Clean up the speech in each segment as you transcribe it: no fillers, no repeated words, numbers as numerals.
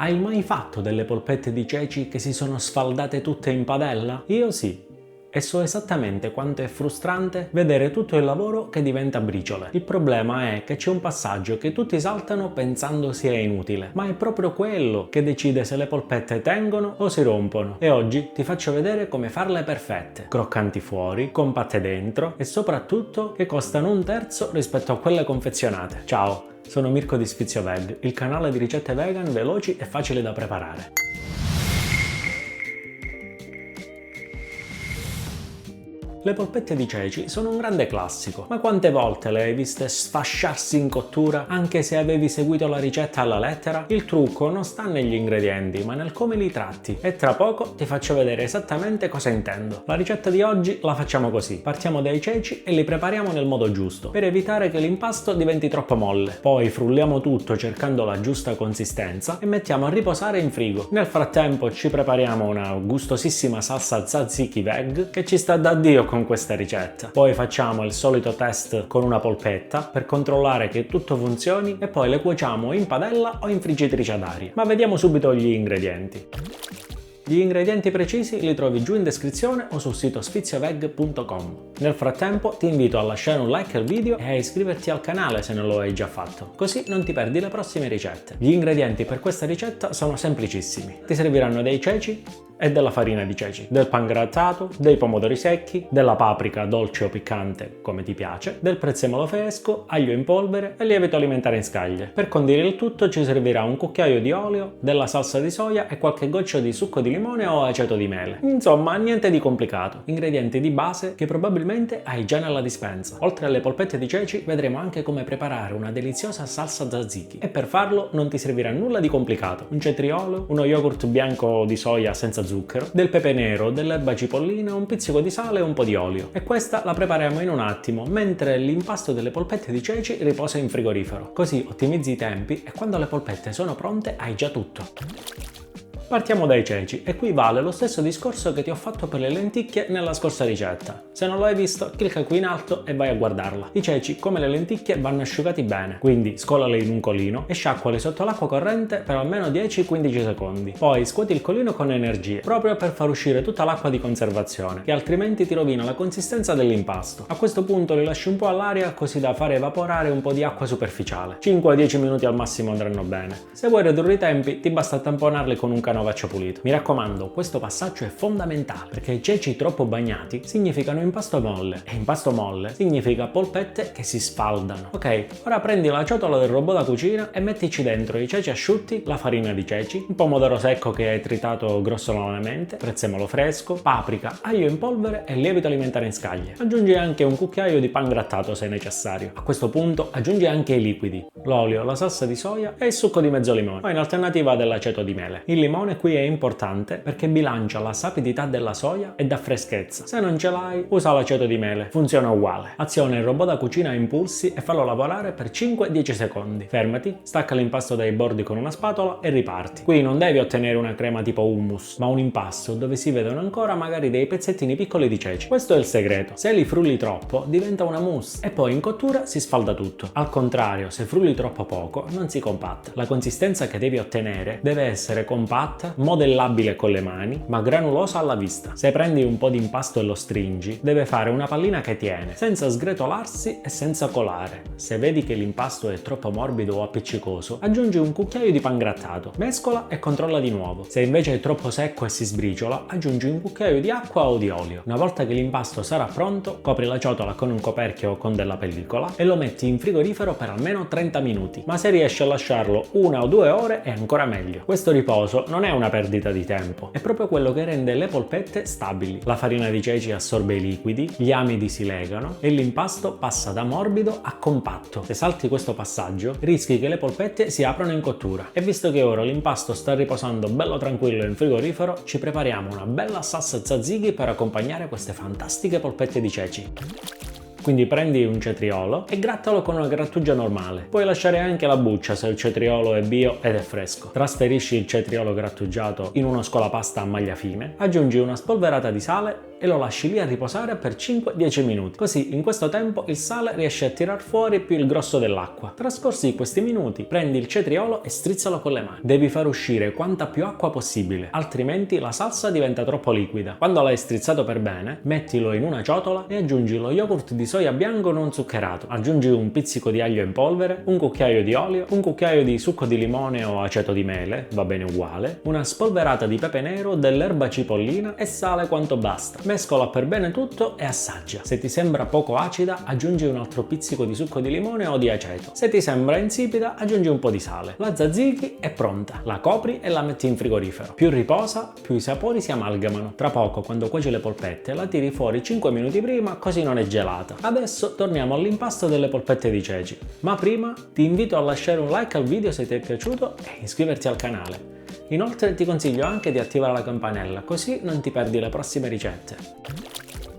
Hai mai fatto delle polpette di ceci che si sono sfaldate tutte in padella? Io sì. E so esattamente quanto è frustrante vedere tutto il lavoro che diventa briciole. Il problema è che c'è un passaggio che tutti saltano pensando sia inutile, ma è proprio quello che decide se le polpette tengono o si rompono. E oggi ti faccio vedere come farle perfette, croccanti fuori, compatte dentro e soprattutto che costano un terzo rispetto a quelle confezionate. Ciao! Sono Mirko di Sfizio Veg, il canale di ricette vegan veloci e facili da preparare. Le polpette di ceci sono un grande classico, ma quante volte le hai viste sfasciarsi in cottura anche se avevi seguito la ricetta alla lettera? Il trucco non sta negli ingredienti, ma nel come li tratti, e tra poco ti faccio vedere esattamente cosa intendo. La ricetta di oggi la facciamo così: partiamo dai ceci e li prepariamo nel modo giusto, per evitare che l'impasto diventi troppo molle. Poi frulliamo tutto cercando la giusta consistenza e mettiamo a riposare in frigo. Nel frattempo ci prepariamo una gustosissima salsa tzatziki veg che ci sta da Dio con questa ricetta. Poi facciamo il solito test con una polpetta per controllare che tutto funzioni e poi le cuociamo in padella o in friggitrice ad aria. Ma vediamo subito gli ingredienti. Gli ingredienti precisi li trovi giù in descrizione o sul sito sfizioveg.com. Nel frattempo ti invito a lasciare un like al video e a iscriverti al canale se non lo hai già fatto, così non ti perdi le prossime ricette. Gli ingredienti per questa ricetta sono semplicissimi. Ti serviranno dei ceci e della farina di ceci, del pangrattato, dei pomodori secchi, della paprika dolce o piccante come ti piace, del prezzemolo fresco, aglio in polvere e lievito alimentare in scaglie. Per condire il tutto ci servirà un cucchiaio di olio, della salsa di soia e qualche goccia di succo di limone o aceto di mele. Insomma, niente di complicato. Ingredienti di base che probabilmente hai già nella dispensa. Oltre alle polpette di ceci vedremo anche come preparare una deliziosa salsa tzatziki, e per farlo non ti servirà nulla di complicato. Un cetriolo, uno yogurt bianco di soia senza zucchero, del pepe nero, dell'erba cipollina, un pizzico di sale e un po' di olio. E questa la prepariamo in un attimo, mentre l'impasto delle polpette di ceci riposa in frigorifero. Così ottimizzi i tempi e quando le polpette sono pronte hai già tutto. Partiamo dai ceci, e qui vale lo stesso discorso che ti ho fatto per le lenticchie nella scorsa ricetta. Se non l'hai visto, clicca qui in alto e vai a guardarla. I ceci, come le lenticchie, vanno asciugati bene, quindi scolali in un colino e sciacquali sotto l'acqua corrente per almeno 10-15 secondi. Poi scuoti il colino con energia, proprio per far uscire tutta l'acqua di conservazione, che altrimenti ti rovina la consistenza dell'impasto. A questo punto li lasci un po' all'aria così da fare evaporare un po' di acqua superficiale. 5-10 minuti al massimo andranno bene. Se vuoi ridurre i tempi, ti basta tamponarli con un canovaccio pulito. Mi raccomando, questo passaggio è fondamentale, perché i ceci troppo bagnati significano impasto molle, e impasto molle significa polpette che si sfaldano. Ok, ora prendi la ciotola del robot da cucina e mettici dentro i ceci asciutti, la farina di ceci, un pomodoro secco che hai tritato grossolanamente, prezzemolo fresco, paprika, aglio in polvere e lievito alimentare in scaglie. Aggiungi anche un cucchiaio di pangrattato se necessario. A questo punto aggiungi anche i liquidi, l'olio, la salsa di soia e il succo di mezzo limone, o in alternativa dell'aceto di mele. Il limone qui è importante perché bilancia la sapidità della soia e dà freschezza. Se non ce l'hai, usa l'aceto di mele, funziona uguale. Aziona il robot da cucina a impulsi e fallo lavorare per 5-10 secondi. Fermati, stacca l'impasto dai bordi con una spatola e riparti. Qui non devi ottenere una crema tipo hummus, ma un impasto dove si vedono ancora magari dei pezzettini piccoli di ceci. Questo è il segreto. Se li frulli troppo, diventa una mousse e poi in cottura si sfalda tutto. Al contrario, se frulli troppo poco, non si compatta. La consistenza che devi ottenere deve essere compatta, modellabile con le mani, ma granulosa alla vista. Se prendi un po' di impasto e lo stringi, deve fare una pallina che tiene, senza sgretolarsi e senza colare. Se vedi che l'impasto è troppo morbido o appiccicoso, aggiungi un cucchiaio di pangrattato, mescola e controlla di nuovo. Se invece è troppo secco e si sbriciola, aggiungi un cucchiaio di acqua o di olio. Una volta che l'impasto sarà pronto, copri la ciotola con un coperchio o con della pellicola e lo metti in frigorifero per almeno 30 minuti. Ma se riesci a lasciarlo 1 o 2 ore è ancora meglio. Questo riposo non è una perdita di tempo, è proprio quello che rende le polpette stabili. La farina di ceci assorbe i liquidi, gli amidi si legano e l'impasto passa da morbido a compatto. Se salti questo passaggio, rischi che le polpette si aprano in cottura. E visto che ora l'impasto sta riposando bello tranquillo in frigorifero, ci prepariamo una bella salsa tzatziki per accompagnare queste fantastiche polpette di ceci. Quindi prendi un cetriolo e grattalo con una grattugia normale. Puoi lasciare anche la buccia se il cetriolo è bio ed è fresco. Trasferisci il cetriolo grattugiato in uno scolapasta a maglia fine, aggiungi una spolverata di sale e lo lasci lì a riposare per 5-10 minuti. Così in questo tempo il sale riesce a tirar fuori più il grosso dell'acqua. Trascorsi questi minuti, prendi il cetriolo e strizzalo con le mani. Devi far uscire quanta più acqua possibile, altrimenti la salsa diventa troppo liquida. Quando l'hai strizzato per bene, mettilo in una ciotola e aggiungi lo yogurt di soia bianco non zuccherato. Aggiungi un pizzico di aglio in polvere, un cucchiaio di olio, un cucchiaio di succo di limone o aceto di mele, va bene uguale, una spolverata di pepe nero, dell'erba cipollina e sale quanto basta. Mescola per bene tutto e assaggia. Se ti sembra poco acida, aggiungi un altro pizzico di succo di limone o di aceto. Se ti sembra insipida, aggiungi un po' di sale. La tzatziki è pronta. La copri e la metti in frigorifero. Più riposa, più i sapori si amalgamano. Tra poco, quando cuoci le polpette, la tiri fuori 5 minuti prima, così non è gelata. Adesso torniamo all'impasto delle polpette di ceci. Ma prima ti invito a lasciare un like al video se ti è piaciuto e iscriverti al canale. Inoltre ti consiglio anche di attivare la campanella, così non ti perdi le prossime ricette.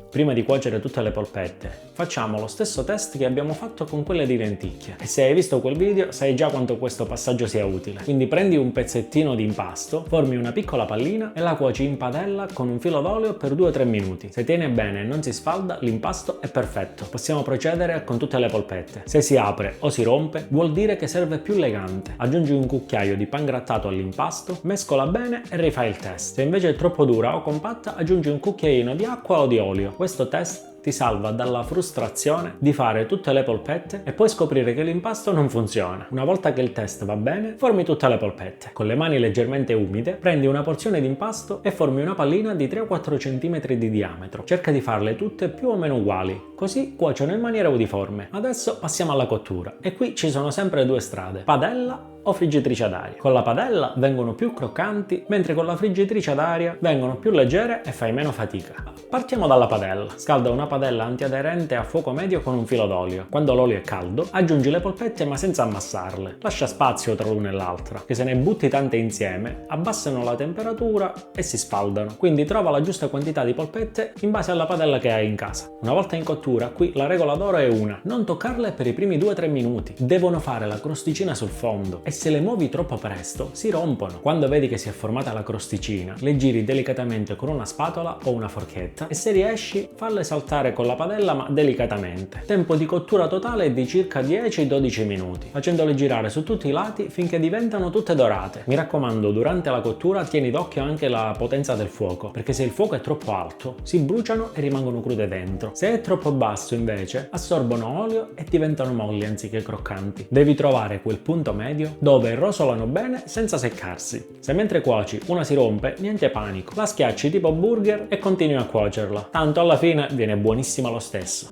Prima di cuocere tutte le polpette, facciamo lo stesso test che abbiamo fatto con quelle di lenticchie. E se hai visto quel video, sai già quanto questo passaggio sia utile. Quindi prendi un pezzettino di impasto, formi una piccola pallina e la cuoci in padella con un filo d'olio per 2-3 minuti. Se tiene bene e non si sfalda, l'impasto è perfetto. Possiamo procedere con tutte le polpette. Se si apre o si rompe, vuol dire che serve più legante. Aggiungi un cucchiaio di pangrattato all'impasto, mescola bene e rifai il test. Se invece è troppo dura o compatta, aggiungi un cucchiaino di acqua o di olio. Questo test ti salva dalla frustrazione di fare tutte le polpette e poi scoprire che l'impasto non funziona. Una volta che il test va bene, formi tutte le polpette. Con le mani leggermente umide, prendi una porzione di impasto e formi una pallina di 3-4 cm di diametro. Cerca di farle tutte più o meno uguali, così cuociono in maniera uniforme. Adesso passiamo alla cottura e qui ci sono sempre due strade: padella o friggitrice ad aria. Con la padella vengono più croccanti, mentre con la friggitrice ad aria vengono più leggere e fai meno fatica. Partiamo dalla padella. Scalda una padella antiaderente a fuoco medio con un filo d'olio. Quando l'olio è caldo, aggiungi le polpette ma senza ammassarle. Lascia spazio tra l'una e l'altra, che se ne butti tante insieme, abbassano la temperatura e si sfaldano. Quindi trova la giusta quantità di polpette in base alla padella che hai in casa. Una volta in cottura, qui la regola d'oro è una: non toccarle per i primi 2-3 minuti. Devono fare la crosticina sul fondo e se le muovi troppo presto si rompono. Quando vedi che si è formata la crosticina, le giri delicatamente con una spatola o una forchetta e se riesci falle saltare con la padella ma delicatamente. Tempo di cottura totale è di circa 10-12 minuti, facendole girare su tutti i lati finché diventano tutte dorate. Mi raccomando, durante la cottura tieni d'occhio anche la potenza del fuoco, perché se il fuoco è troppo alto si bruciano e rimangono crude dentro. Se è troppo basso invece assorbono olio e diventano molli anziché croccanti. Devi trovare quel punto medio dove rosolano bene senza seccarsi. Se mentre cuoci una si rompe, niente panico, la schiacci tipo burger e continui a cuocerla, tanto alla fine viene buonissima lo stesso.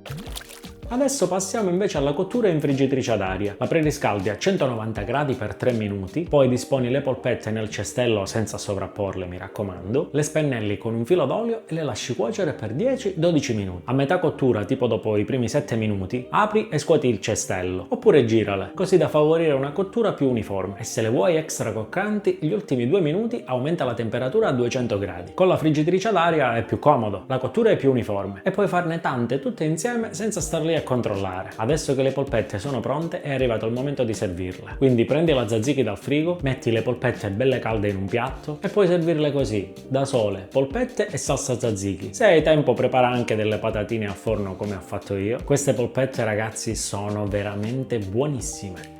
Adesso passiamo invece alla cottura in friggitrice ad aria. La preriscaldi a 190 gradi per 3 minuti, poi disponi le polpette nel cestello senza sovrapporle, mi raccomando, le spennelli con un filo d'olio e le lasci cuocere per 10-12 minuti. A metà cottura, tipo dopo i primi 7 minuti, apri e scuoti il cestello, oppure girale, così da favorire una cottura più uniforme. E se le vuoi extra croccanti, gli ultimi 2 minuti aumenta la temperatura a 200 gradi. Con la friggitrice ad aria è più comodo, la cottura è più uniforme e puoi farne tante tutte insieme senza star lì a controllare. Adesso che le polpette sono pronte è arrivato il momento di servirle. Quindi prendi la tzatziki dal frigo, metti le polpette belle calde in un piatto e puoi servirle così, da sole, polpette e salsa tzatziki. Se hai tempo prepara anche delle patatine a forno come ho fatto io. Queste polpette, ragazzi, sono veramente buonissime.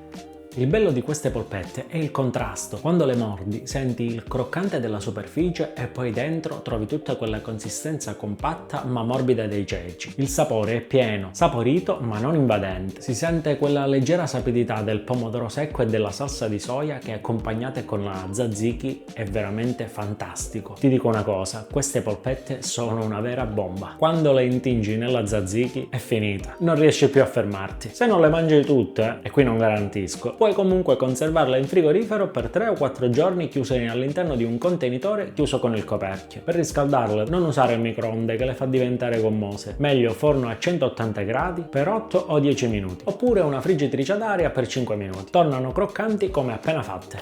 Il bello di queste polpette è il contrasto. Quando le mordi senti il croccante della superficie e poi dentro trovi tutta quella consistenza compatta ma morbida dei ceci. Il sapore è pieno, saporito ma non invadente. Si sente quella leggera sapidità del pomodoro secco e della salsa di soia che accompagnate con la tzatziki è veramente fantastico. Ti dico una cosa, queste polpette sono una vera bomba. Quando le intingi nella tzatziki è finita, non riesci più a fermarti. Se non le mangi tutte, e qui non garantisco, puoi comunque conservarle in frigorifero per 3 o 4 giorni chiuse all'interno di un contenitore chiuso con il coperchio. Per riscaldarle non usare il microonde che le fa diventare gommose, meglio forno a 180 gradi per 8 o 10 minuti, oppure una friggitrice ad aria per 5 minuti. Tornano croccanti come appena fatte.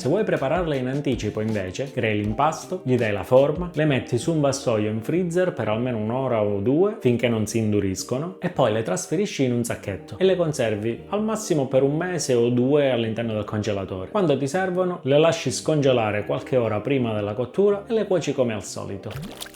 Se vuoi prepararle in anticipo invece, crei l'impasto, gli dai la forma, le metti su un vassoio in freezer per almeno un'ora o due finché non si induriscono e poi le trasferisci in un sacchetto e le conservi al massimo per un mese o due all'interno del congelatore. Quando ti servono le lasci scongelare qualche ora prima della cottura e le cuoci come al solito.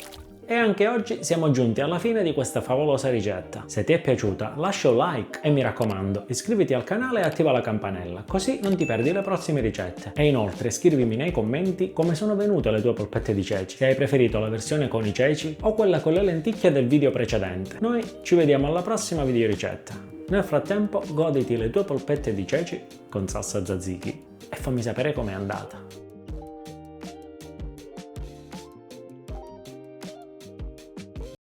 E anche oggi siamo giunti alla fine di questa favolosa ricetta. Se ti è piaciuta lascia un like e mi raccomando iscriviti al canale e attiva la campanella, così non ti perdi le prossime ricette. E inoltre scrivimi nei commenti come sono venute le tue polpette di ceci, se hai preferito la versione con i ceci o quella con le lenticchie del video precedente. Noi ci vediamo alla prossima videoricetta. Nel frattempo goditi le tue polpette di ceci con salsa tzatziki e fammi sapere com'è andata.